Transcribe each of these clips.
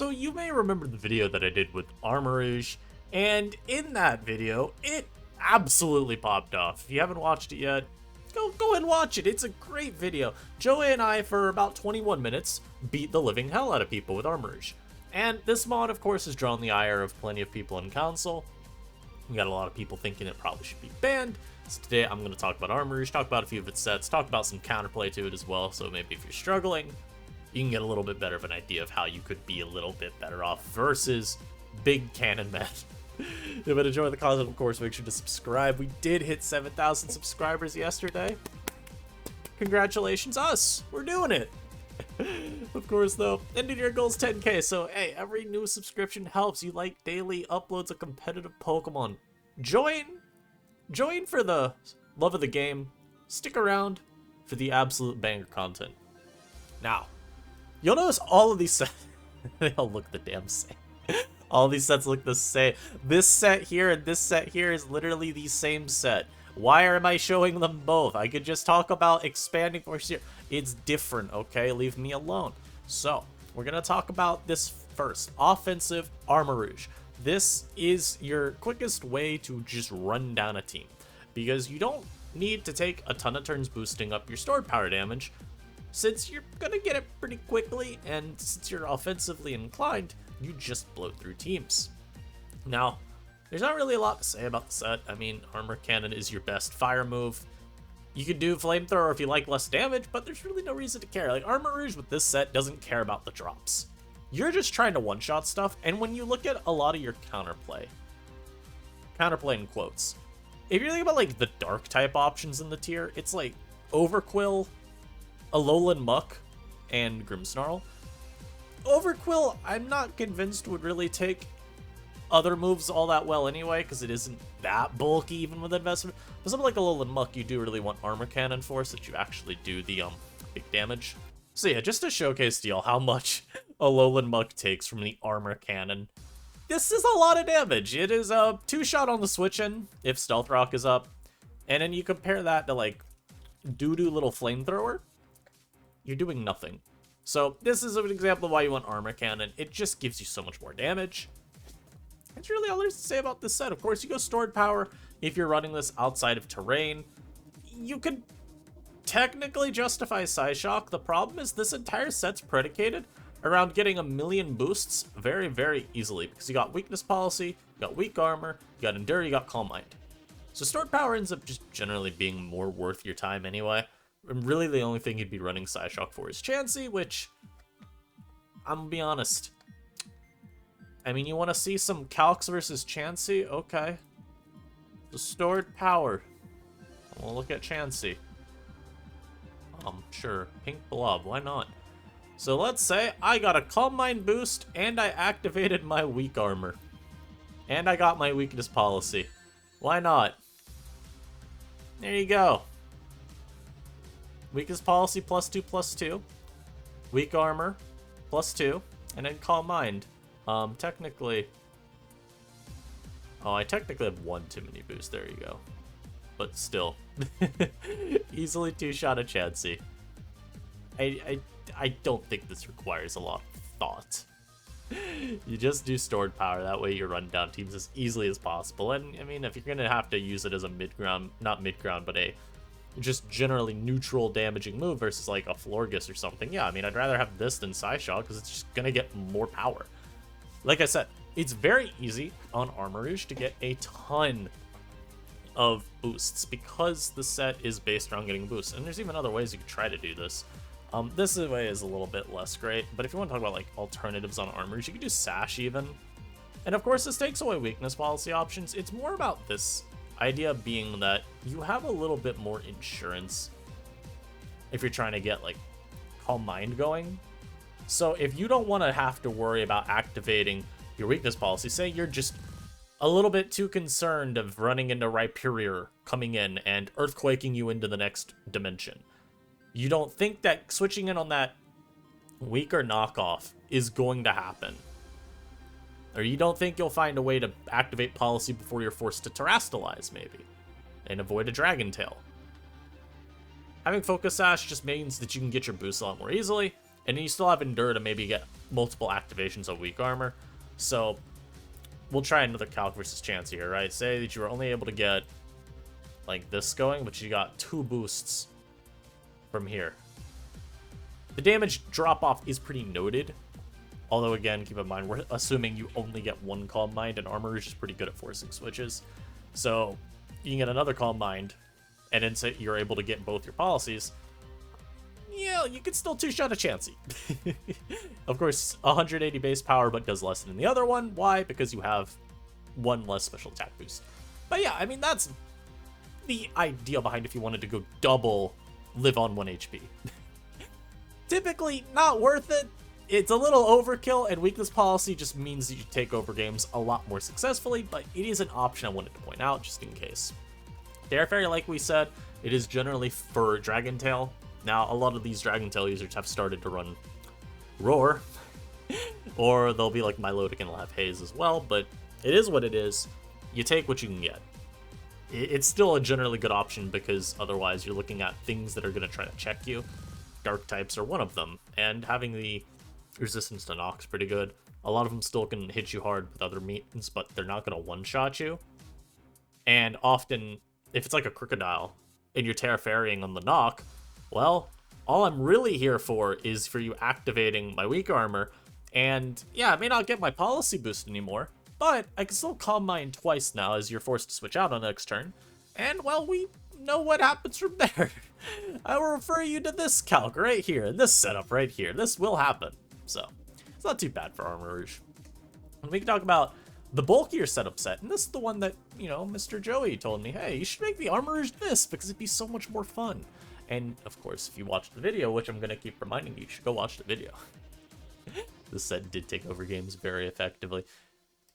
So you may remember the video that I did with Armarouge, and in that video, it absolutely popped off. If you haven't watched it yet, go and watch it. It's a great video. Joey and I, for about 21 minutes, beat the living hell out of people with Armarouge. And this mod, of course, has drawn the ire of plenty of people in council. We got a lot of people thinking it probably should be banned. So today I'm going to talk about Armarouge, talk about a few of its sets, talk about some counterplay to it as well, so maybe if you're struggling, you can get a little bit better of an idea of how you could be a little bit better off versus big cannon men. If you enjoy the content, of course, make sure to subscribe. We did hit 7,000 subscribers yesterday. Congratulations, us! We're doing it! Of course, though, ending your goal's 10k, so hey, every new subscription helps. You like daily uploads of competitive Pokemon. Join for the love of the game. Stick around for the absolute banger content. Now, you'll notice all of these sets, they all look the damn same. All these sets look the same. This set here and this set here is literally the same set. Why am I showing them both? I could just talk about expanding force here. It's different, okay? Leave me alone. So, we're going to talk about this first. Offensive Armarouge. This is your quickest way to just run down a team, because you don't need to take a ton of turns boosting up your stored power damage, since you're going to get it pretty quickly, and since you're offensively inclined, you just blow through teams. Now, there's not really a lot to say about the set. I mean, Armor Cannon is your best fire move. You could do Flamethrower if you like less damage, but there's really no reason to care. Like, Armarouge with this set doesn't care about the drops. You're just trying to one-shot stuff, and when you look at a lot of your counterplay in quotes, if you're thinking about, like, the dark type options in the tier, it's like Overquill, Alolan Muck, and Grimmsnarl. Overquill, I'm not convinced would really take other moves all that well anyway, because it isn't that bulky even with investment. But something like Alolan Muck, you do really want Armor Cannon for, so that you actually do the big damage. So yeah, just to showcase to y'all how much Alolan Muck takes from the Armor Cannon, this is a lot of damage. It is a 2-shot on the switch-in if Stealth Rock is up, and then you compare that to like doo-doo little Flamethrower, you're doing nothing. So this is an example of why you want Armor Cannon. It just gives you so much more damage. That's really all there's to say about this set. Of course, you go stored power if you're running this outside of terrain. You could technically justify Psyshock. The problem is this entire set's predicated around getting a million boosts very, very easily, because you got Weakness Policy, you got Weak Armor, you got Endure, you got Calm Mind. So stored power ends up just generally being more worth your time anyway. And really the only thing you'd be running Psyshock for is Chansey, which, I'm gonna be honest, I mean, you want to see some Calcs versus Chansey? Okay. The stored power. We'll look at Chansey. Sure. Pink Blob, why not? So let's say I got a Calm Mind boost, and I activated my Weak Armor. And I got my Weakness Policy. Why not? There you go. Weakness Policy +2/+2. Weak Armor +2. And then Calm Mind. Technically... Oh, I technically have one too many boosts. There you go. But still. Easily 2-shot a Chansey. I don't think this requires a lot of thought. You just do stored power. That way you run down teams as easily as possible. And, I mean, if you're going to have to use it as a mid-ground... Not mid-ground, but a just generally neutral damaging move versus, like, a Florges or something. Yeah, I mean, I'd rather have this than Psyshock, because it's just going to get more power. Like I said, it's very easy on Armarouge to get a ton of boosts because the set is based around getting boosts. And there's even other ways you could try to do this. This way is a little bit less great, but if you want to talk about like alternatives on Armarouge, you could do Sash even. And of course, this takes away Weakness Policy options. It's more about this idea being that you have a little bit more insurance if you're trying to get like Calm Mind going. So if you don't want to have to worry about activating your Weakness Policy, say you're just a little bit too concerned of running into Rhyperior coming in and earthquaking you into the next dimension. You don't think that switching in on that weaker knockoff is going to happen. Or you don't think you'll find a way to activate Policy before you're forced to Terrastalize, maybe, and avoid a Dragon Tail. Having Focus Sash just means that you can get your boosts a lot more easily, and then you still have Endure to maybe get multiple activations of weak armor. So we'll try another calc versus chance here, right? Say that you were only able to get like this going, but you got 2 boosts from here. The damage drop-off is pretty noted. Although, again, keep in mind, we're assuming you only get 1 Calm Mind, and Armarouge is pretty good at forcing switches. So you can get another Calm Mind, and then say you're able to get both your policies. Yeah, you could still 2-shot a Chansey. Of course, 180 base power, but does less than the other one. Why? Because you have 1 less special attack boost. But yeah, I mean, that's the idea behind if you wanted to go double live on 1 HP. Typically, not worth it. It's a little overkill, and weakness policy just means that you take over games a lot more successfully, but it is an option I wanted to point out just in case. Terra Fairy, like we said, it is generally for Dragon Tail. Now, a lot of these Dragon Tail users have started to run Roar, or they'll be like Milotic and will have Haze as well, but it is what it is. You take what you can get. It's still a generally good option because otherwise you're looking at things that are going to try to check you. Dark types are one of them, and having the resistance to knock's pretty good. A lot of them still can hit you hard with other means, but they're not going to one-shot you. And often, if it's like a Crocodile, and you're Terra Fairying on the knock, well, all I'm really here for is for you activating my weak armor, and yeah, I may not get my policy boost anymore, but I can still Calm Mind twice now as you're forced to switch out on the next turn, and well, we know what happens from there. I will refer you to this calc right here, this setup right here. This will happen, so it's not too bad for Armarouge. And we can talk about the bulkier setup set, and this is the one that, you know, Mr. Joey told me, hey, you should make the Armarouge this because it'd be so much more fun. And, of course, if you watched the video, which I'm going to keep reminding you, you should go watch the video. This set did take over games very effectively.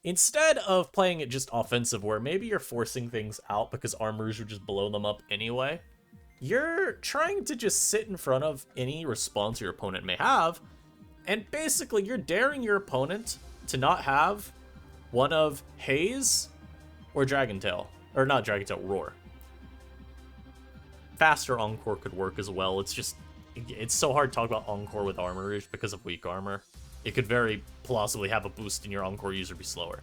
Instead of playing it just offensive, where maybe you're forcing things out because Armarouge would just blow them up anyway, you're trying to just sit in front of any response your opponent may have, and basically you're daring your opponent to not have one of Haze or Dragon Tail. Or not Dragon Tail, Roar. Faster Encore could work as well. It's just, it's so hard to talk about Encore with Armarouge because of weak armor. It could very plausibly have a boost and your Encore user be slower.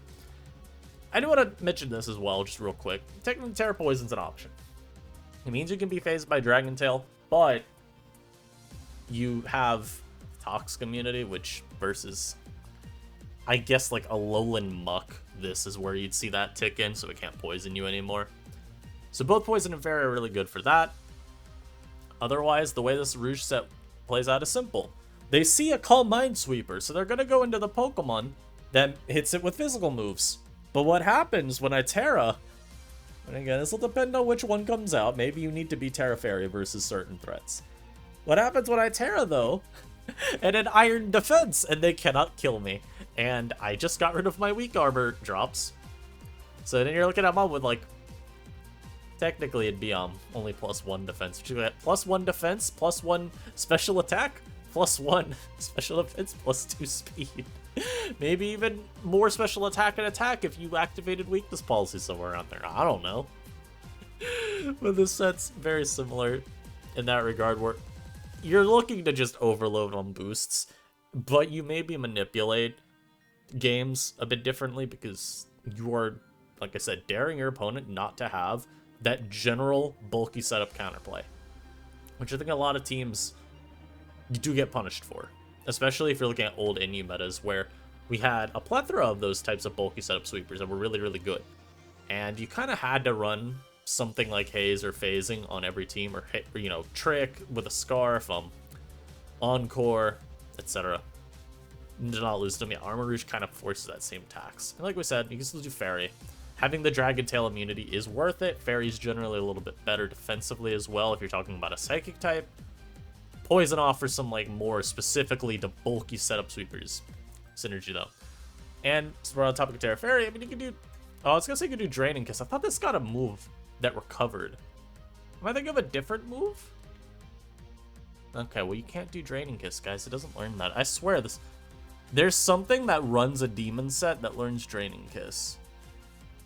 I do want to mention this as well, just real quick. Technically, Terra Poison's an option. It means you can be phased by Dragon Tail, but you have Tox Immunity, which versus, I guess, like a Lowland Muck, this is where you'd see that tick in, so it can't poison you anymore. So both Poison and Fairy are really good for that. Otherwise, the way this Rouge set plays out is simple. They see a Calm Mind Sweeper, so they're going to go into the Pokemon that hits it with physical moves. But what happens when I Terra, and again, this will depend on which one comes out. Maybe you need to be Terra Fairy versus certain threats. What happens when I Terra, though, and an Iron Defense, and they cannot kill me. And I just got rid of my weak armor drops. So then you're looking at mom with, like, technically it'd be only +1 defense. But you get +1 defense, +1 special attack, +1 special defense, +2 speed. Maybe even more special attack and attack if you activated weakness policy somewhere out there. I don't know. But this set's very similar in that regard, where you're looking to just overload on boosts, but you maybe manipulate games a bit differently because you are, like I said, daring your opponent not to have that general bulky setup counterplay, which I think a lot of teams do get punished for, especially if you're looking at old NU metas where we had a plethora of those types of bulky setup sweepers that were really, really good. And you kind of had to run something like Haze or Phasing on every team, or, you know, Trick with a Scarf, Encore, etc. To not lose them. Yeah, Armarouge kind of forces that same tax. And like we said, you can still do Fairy. Having the Dragon Tail immunity is worth it. Fairy's generally a little bit better defensively as well if you're talking about a Psychic type. Poison offers some, like, more specifically to bulky setup sweepers synergy, though. And so we're on the topic of Terra Fairy. I mean, you can do... Oh, I was going to say you could do Draining Kiss. I thought this got a move that recovered. Am I thinking of a different move? Okay, well, you can't do Draining Kiss, guys. It doesn't learn that. I swear, this... There's something that runs a demon set that learns Draining Kiss.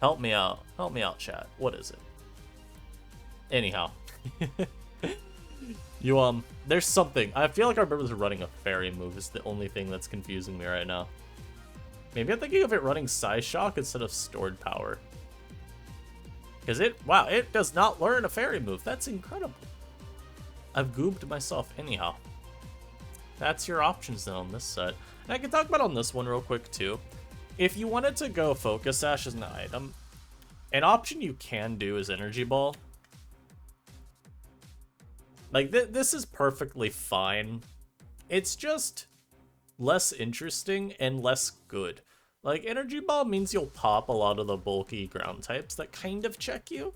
Help me out. Help me out, chat. What is it? Anyhow. There's something. I feel like I remember running a fairy move is the only thing that's confusing me right now. Maybe I'm thinking of it running Psy Shock instead of Stored Power. Because wow, it does not learn a fairy move. That's incredible. I've goobed myself anyhow. That's your options then on this set. And I can talk about on this one real quick too. If you wanted to go Focus Sash as an item, an option you can do is Energy Ball. Like, this is perfectly fine. It's just less interesting and less good. Like, Energy Ball means you'll pop a lot of the bulky ground types that kind of check you.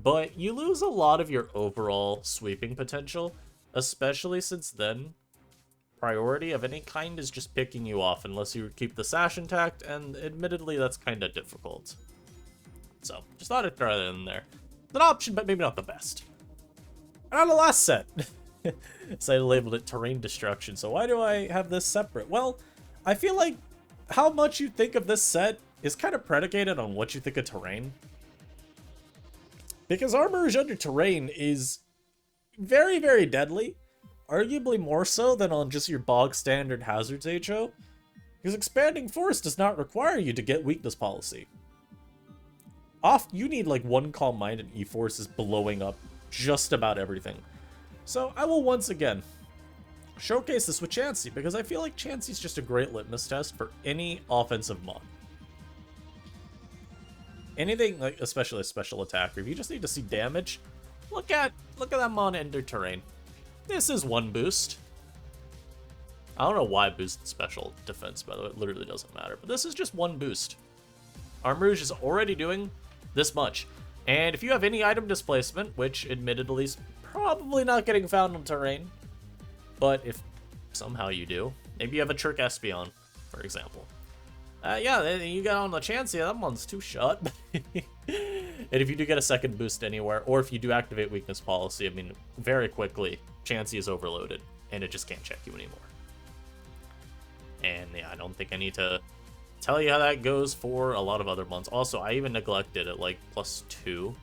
But you lose a lot of your overall sweeping potential, especially since then priority of any kind is just picking you off unless you keep the sash intact, and admittedly that's kind of difficult. So, just thought I'd throw that in there. It's an option, but maybe not the best. And on the last set, so I labeled it Terrain Destruction, so why do I have this separate? Well, I feel like how much you think of this set is kind of predicated on what you think of Terrain. Because Armarouge under Terrain is very, very deadly. Arguably more so than on just your bog standard Hazards HO. Because Expanding Force does not require you to get weakness policy. You need like one Calm Mind and E-Force is blowing up just about everything. So I will once again showcase this with Chansey, because I feel like Chansey's just a great litmus test for any offensive mon. Anything, like especially a special attacker, if you just need to see damage, look at that mon enter Terrain. This is one boost. I don't know why I boosted special defense, by the way, it literally doesn't matter, but this is just one boost. Armarouge is already doing this much. And if you have any item displacement, which admittedly is probably not getting found on Terrain, but if somehow you do, maybe you have a Trick Espeon, for example. Yeah, you got on the Chansey, that one's 2-shot. And if you do get a second boost anywhere, or if you do activate weakness policy, I mean, very quickly, Chansey is overloaded, and it just can't check you anymore. And yeah, I don't think I need to tell you how that goes for a lot of other months. Also, I even neglected it, like, +2.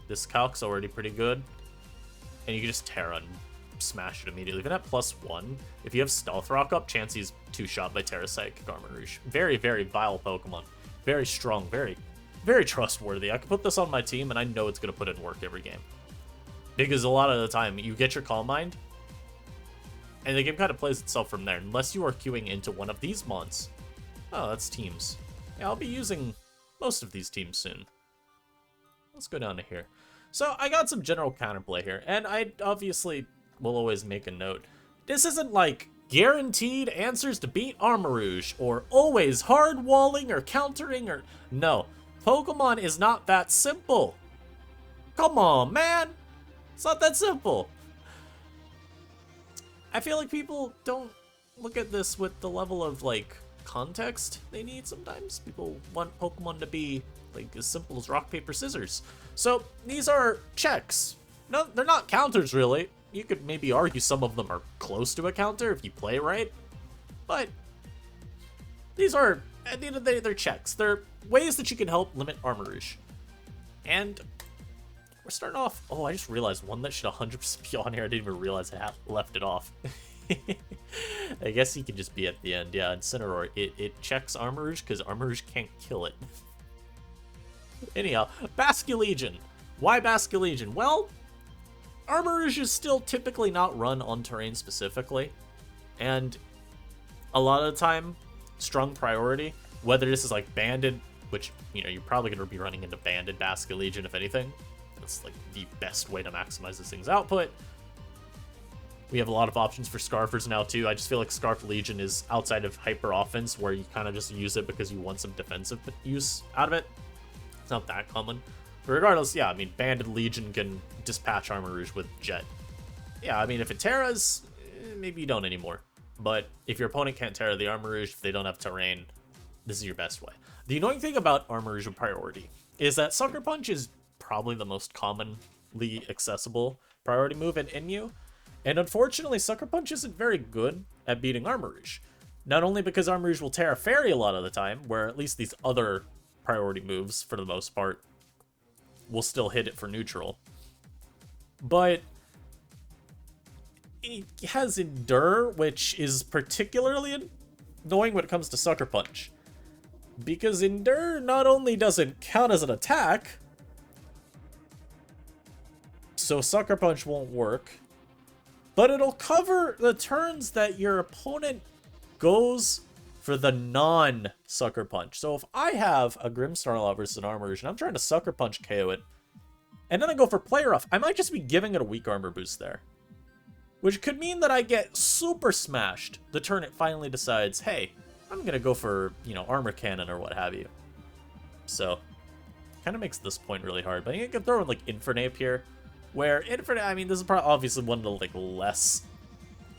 This calc's already pretty good. And you can just Terra and smash it immediately. Even at +1, if you have Stealth Rock up, Chansey's 2-shot by Terra Psychic Armarouge. Very, very vile Pokemon. Very strong, very, very trustworthy. I could put this on my team, and I know it's going to put in work every game. Because a lot of the time, you get your Calm Mind, and the game kind of plays itself from there, unless you are queuing into one of these mons. Oh, that's teams. Yeah, I'll be using most of these teams soon. Let's go down to here. So, I got some general counterplay here, and I obviously will always make a note. This isn't like guaranteed answers to beat Armarouge, or always hard walling or countering, or... No, Pokemon is not that simple. Come on, man! It's not that simple. I feel like people don't look at this with the level of, like, context they need sometimes. People want Pokemon to be, like, as simple as rock, paper, scissors. So, these are checks. No, they're not counters, really. You could maybe argue some of them are close to a counter if you play right. But these are, at the end of the day, they're checks. They're ways that you can help limit Armarouge. And we're starting off... Oh, I just realized one that should 100% be on here. I didn't even realize I left it off. I guess he could just be at the end. Yeah, Incineroar. It checks Armarouge because Armarouge can't kill it. Anyhow, Basculegion. Why Basculegion? Well, Armarouge is still typically not run on Terrain specifically. And a lot of the time, strong priority, whether this is like Banded, which, you know, you're probably going to be running into Banded Basculegion if anything. That's like the best way to maximize this thing's output. We have a lot of options for Scarfers now too. I just feel like Scarf Legion is outside of hyper offense, where you kind of just use it because you want some defensive use out of it. It's not that common. But regardless, yeah, I mean, Banded Legion can dispatch Armarouge with Jet. Yeah, I mean, if it Terras, maybe you don't anymore. But if your opponent can't Terra the Armarouge, if they don't have Terrain, this is your best way. The annoying thing about Armarouge with priority is that Sucker Punch is probably the most commonly accessible priority move in NU. And unfortunately, Sucker Punch isn't very good at beating Armarouge. Not only because Armarouge will Terra Fairy a lot of the time, where at least these other priority moves, for the most part, will still hit it for neutral. but it has Endure, which is particularly annoying when it comes to Sucker Punch. Because Endure not only doesn't count as an attack, so Sucker Punch won't work, but it'll cover the turns that your opponent goes for the non-Sucker Punch. So if I have a Grimmsnarl versus an Armarouge and I'm trying to Sucker Punch KO it, and then I go for Play Rough, I might just be giving it a weak armor boost there. Which could mean that I get super smashed the turn it finally decides, hey, I'm going to go for, you know, Armor Cannon or what have you. So, kind of makes this point really hard. But you can throw in, like, Infernape here, where Infernape, I mean, this is probably obviously one of the, like, less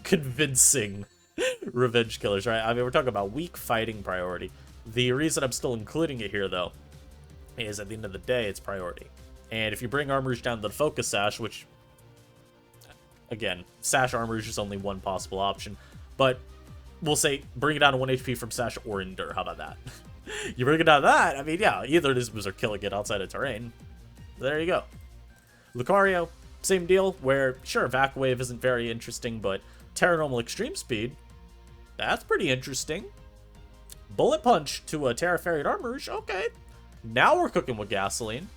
convincing revenge killers, right? I mean, we're talking about weak fighting priority. The reason I'm still including it here, though, is at the end of the day, it's priority. And if you bring Armarouge down to the Focus Sash, which, again, Sash Armarouge is only one possible option, but we'll say bring it down to 1 HP from Sash or Endure. How about that? You bring it down to that, I mean, yeah, either these moves are killing it outside of terrain. There you go. Lucario, same deal, where, sure, Vac Wave isn't very interesting, but Terra Normal Extreme Speed, that's pretty interesting. Bullet Punch to a Terra Fairy Armarouge, okay. Now we're cooking with gasoline.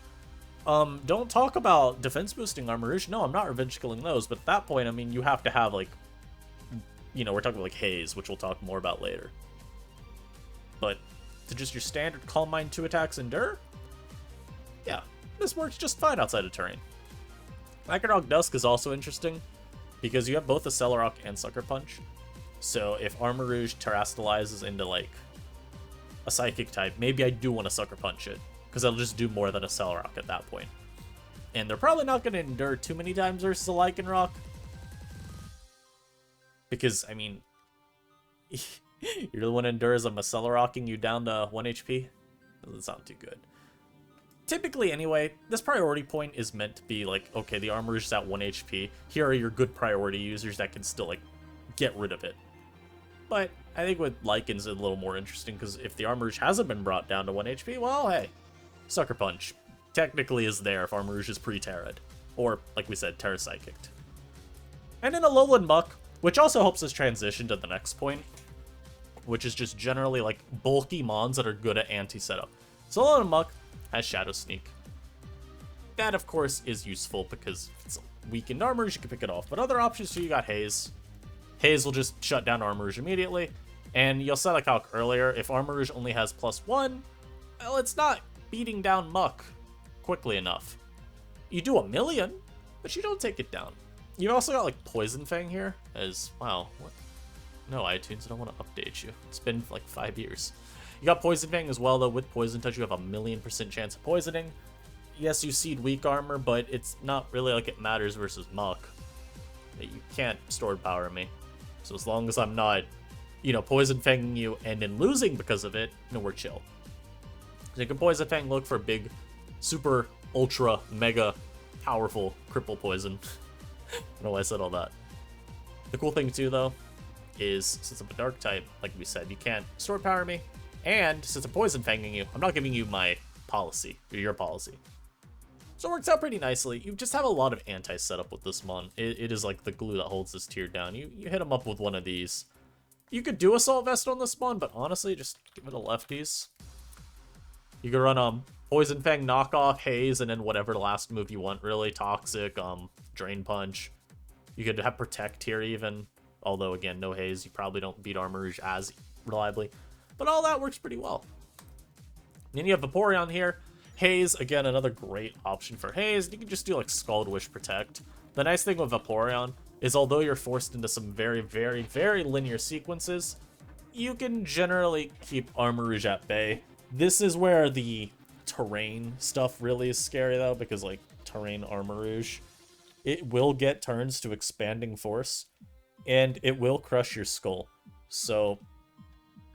Don't talk about defense boosting Armarouge. No, I'm not revenge killing those, but at that point, I mean, you have to have, like, you know, we're talking like Haze, which we'll talk more about later. But to just your standard Calm Mind 2 attacks Endure, yeah, this works just fine outside of terrain. Lycanroc Dusk is also interesting, because you have both a Celerock and Sucker Punch. So if Armarouge terastallizes into, like, a Psychic type, maybe I do want to Sucker Punch it, because it'll just do more than a Celerock at that point. And they're probably not going to Endure too many times versus a Lycanroc. Because, I mean, you're the one that endures a Celeroking you down to 1 HP? Doesn't sound too good. Typically, anyway, this priority point is meant to be like, okay, the Armarouge is at 1 HP. Here are your good priority users that can still, like, get rid of it. But I think with Lycan's a little more interesting, because if the Armarouge hasn't been brought down to 1 HP, well, hey, Sucker Punch technically is there if Armarouge is pre-Terra'd. Or, like we said, Terra Psychicked. And in Alolan Muck, which also helps us transition to the next point, which is just generally, like, bulky mons that are good at anti-setup. So Alolan Muck has Shadow Sneak. That, of course, is useful because if it's weakened Armarouge, you can pick it off. But other options, so you got Haze. Haze will just shut down Armarouge immediately. And you'll set a calc earlier, if Armarouge only has +1, well, it's not beating down Muck quickly enough. You do 1,000,000, but you don't take it down. You've also got, like, Poison Fang here, as, wow, what? No, iTunes, I don't want to update you. It's been, like, 5 years. You got Poison Fang as well, though. With Poison Touch, you have a 1,000,000% chance of poisoning. Yes, you seed weak armor, but it's not really like it matters versus Muck. You can't Stored Power me. So as long as I'm not, you know, Poison Fanging you and then losing because of it, no, we're chill. So you can Poison Fang, look for big, super, ultra, mega, powerful Cripple Poison. I don't know why I said all that. The cool thing, too, though, is since I'm a Dark type, like we said, you can't Stored Power me. And since I'm Poison Fanging you, I'm not giving you my policy, or your policy. So it works out pretty nicely. You just have a lot of anti-setup with this mon. It is like the glue that holds this tier down. You hit him up with one of these. You could do Assault Vest on this mon, but honestly, just give it a lefties. You could run Poison Fang, Knockoff, Haze, and then whatever last move you want, really. Toxic, Drain Punch. You could have Protect here even. Although, again, no Haze. You probably don't beat Armarouge as reliably. But all that works pretty well. And then you have Vaporeon here. Haze, again, another great option for Haze. You can just do, like, Scald Wish Protect. The nice thing with Vaporeon is although you're forced into some very, very, very linear sequences, you can generally keep Armarouge at bay. This is where the terrain stuff really is scary, though, because, like, terrain Armarouge, it will get turns to Expanding Force, and it will crush your skull. So,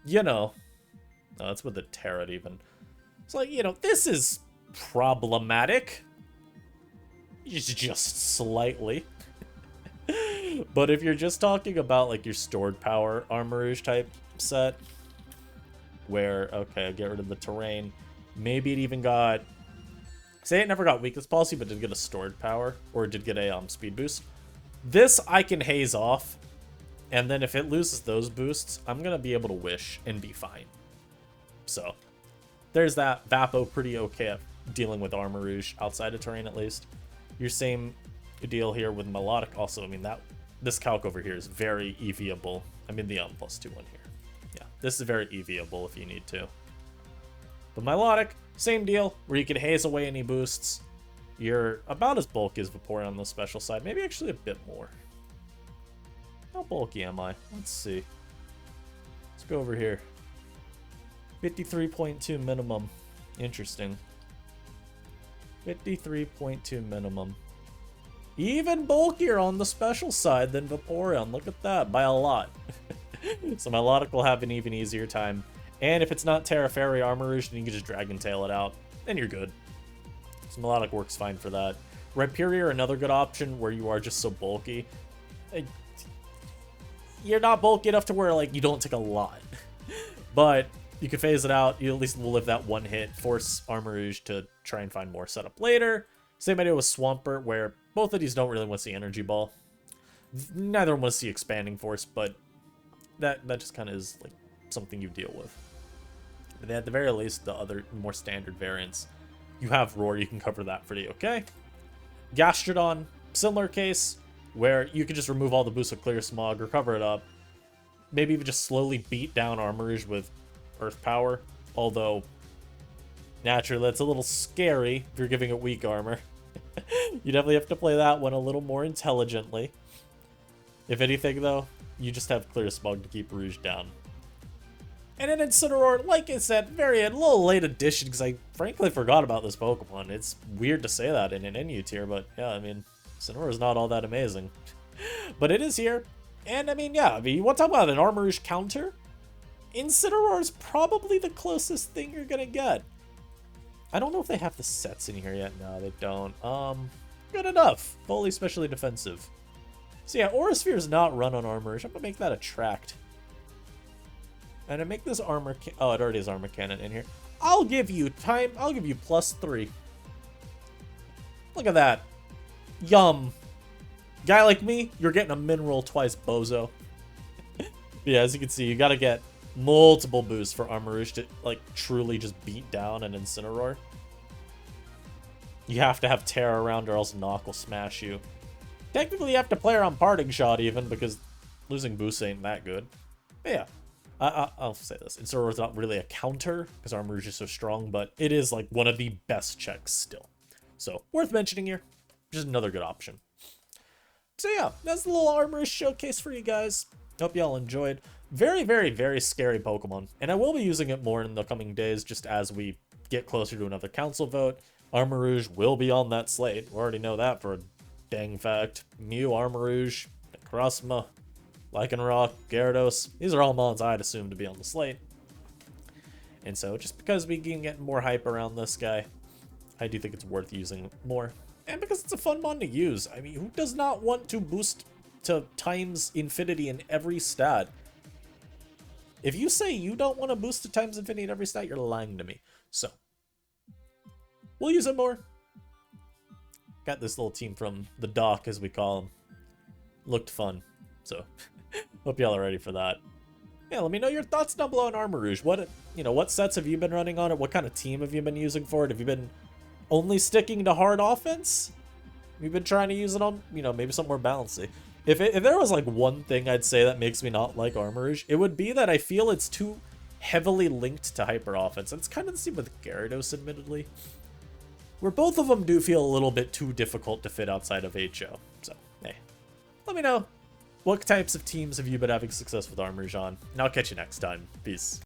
you know, no, that's with the Terra even. So, like, you know, this is problematic. Just slightly. But if you're just talking about, like, your Stored Power Armarouge type set, where, okay, get rid of the terrain. Maybe it even got Say it never got weakness policy, but did get a stored power, or did get a speed boost. This I can haze off, and then if it loses those boosts, I'm going to be able to wish and be fine. So, there's that. Vapo pretty okay at dealing with Armarouge outside of terrain at least. Your same deal here with Melodic also. I mean, this calc over here is very EV-able. I mean, the +2 one here. Yeah, this is very EV-able if you need to. But Melodic, same deal, where you can haze away any boosts. You're about as bulky as Vaporeon on the special side. Maybe actually a bit more. How bulky am I? Let's see. Let's go over here. 53.2 minimum. Interesting. 53.2 minimum. Even bulkier on the special side than Vaporeon. Look at that, by a lot. So Melodic will have an even easier time. And if it's not Terra Fairy Armarouge, then you can just Dragon Tail it out, and you're good. So Melodic works fine for that. Rhyperior, another good option where you are just so bulky. You're not bulky enough to where, like, you don't take a lot. But you can phase it out. You at least will live that one hit. Force Armarouge to try and find more setup later. Same idea with Swampert, where both of these don't really want to see Energy Ball. Neither one wants to see Expanding Force, but that just kind of is, like, something you deal with. But at the very least, the other more standard variants, you have Roar, you can cover that pretty okay. Gastrodon, similar case, where you can just remove all the boosts of Clear Smog, recover it up, maybe even just slowly beat down Armarouge with Earth Power, although naturally that's a little scary if you're giving it weak armor. You definitely have to play that one a little more intelligently. If anything, though, you just have Clear Smog to keep Rouge down. And an Incineroar, like I said, a little late addition, because I frankly forgot about this Pokemon. It's weird to say that in an NU tier, but yeah, I mean, Incineroar is not all that amazing. But it is here, and I mean, yeah, I mean, you want to talk about an Armarouge counter? Incineroar is probably the closest thing you're gonna get. I don't know if they have the sets in here yet. No, they don't. Good enough. Fully specially defensive. So yeah, Aura Sphere is not run on Armarouge. I'm gonna make that Attract. And I make this armor. Oh, it already has Armor Cannon in here. I'll give you time. I'll give you +3. Look at that. Yum. Guy like me, you're getting a mineral twice, bozo. Yeah, as you can see, you gotta get multiple boosts for Armarouge to, like, truly just beat down an Incineroar. You have to have Terra around or else Knock will smash you. Technically, you have to play around Parting Shot even, because losing boosts ain't that good. But yeah, I'll say this. Incineroar is not really a counter, because Armarouge is so strong, but it is, like, one of the best checks still. So, worth mentioning here. Just another good option. So yeah, that's the little Armarouge showcase for you guys. Hope y'all enjoyed. Very, very, very scary Pokemon. And I will be using it more in the coming days, just as we get closer to another council vote. Armarouge will be on that slate. We already know that for a dang fact. Mew, Armarouge, Necrozma, Lycanroc, Gyarados. These are all mons I'd assume to be on the slate. And so, just because we can get more hype around this guy, I do think it's worth using more. And because it's a fun mon to use. I mean, who does not want to boost to times infinity in every stat? If you say you don't want to boost to times infinity in every stat, you're lying to me. So, we'll use it more. Got this little team from the dock, as we call them. Looked fun. So, hope y'all are ready for that. Yeah, let me know your thoughts down below on Armarouge. What sets have you been running on it? What kind of team have you been using for it? Have you been only sticking to hard offense? We've been trying to use it on, maybe something more balancey. If there was, like, one thing I'd say that makes me not like Armarouge, it would be that I feel it's too heavily linked to hyper offense. And it's kind of the same with Gyarados, admittedly, where both of them do feel a little bit too difficult to fit outside of HO. So, hey, let me know what types of teams have you been having success with Armarouge on, and I'll catch you next time. Peace.